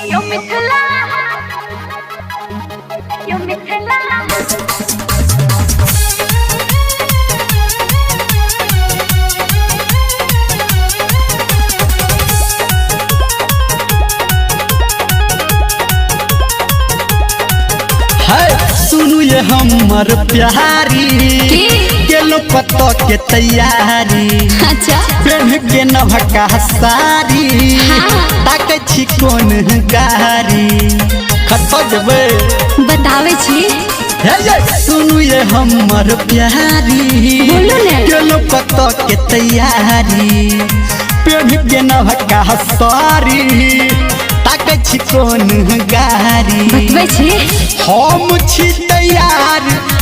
Yo Mithila Yo Mithila सुनु ये हमर प्यारी गेलो पतो के तैयारी अच्छा पेन के नभका सारी ताके छी कोन गारी खटो जबे बतावे छी हे सुनु ये हमर प्यारी बोलो ने गेलो पतो के तैयारी पेन के नभका सारी ताके छी कोन गारी बतावे छी हम छी तैयार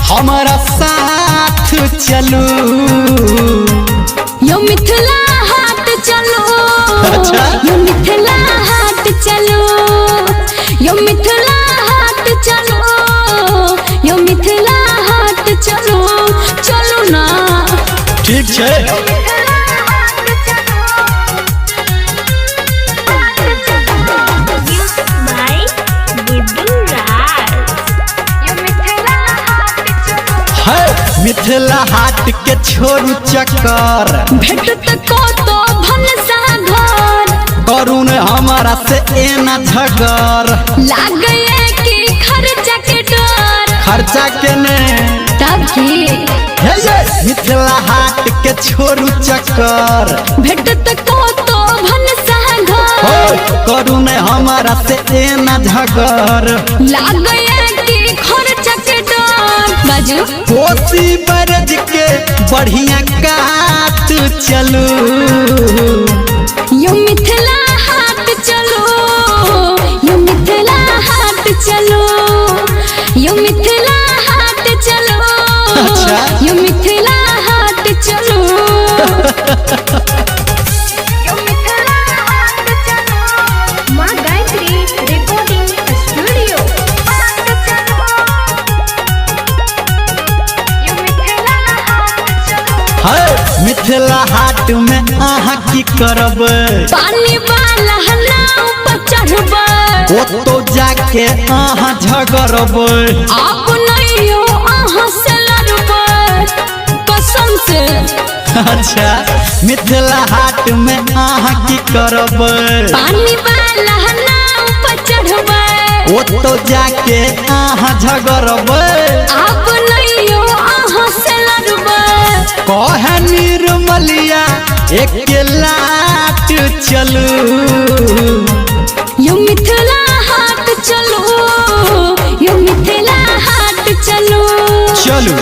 हमारा साथ चलो यो मिथिला हाट चलो अच्छा? यो मिथिला हाट चलो यो मिथिला हाट चलो यो मिथिला हाट चलो चलो ना ठीक है मिथिला हाट के छोरू चक्कर भेटत को तो भनसा घर करुण हमारा से एना झगर लागे कि खर्चा के डर खर्चा के ने तब की मिथिला हाट के छोरू चक्कर भेटत को तो भनसा घर करुण हमारा से एना झगर लागे कि खर्चा के डर बाजू कोसी बरज के बढ़िया काट चलू यो मिथिला हाट चलो यो मिथिला हाट चलो यो मिथिला हाट चलो अच्छा? यो मिथिला हाट चलो Yo मिथिला हाट चलो मां गायत्री रिकॉर्डिंग स्टूडियो हाट चलो Yo मिथिला हाट चलो है मिथिला हाट में आहा की करब पानी वाला नाव पर चढ़बे ओ तो जाके आहा झगड़ब आप नहीं हो आहा से लड़बे कसम से अच्छा मिथिला हाट में आहा की करब पानी वाला नाव पर चढ़बे ओ तो जाके आहा झगड़ब आप नहीं हो आहा से लड़बे कहे निर्मलिया एक लाट चलू यो मिथिला हाट चलो यो मिथिला हाट चलो चलू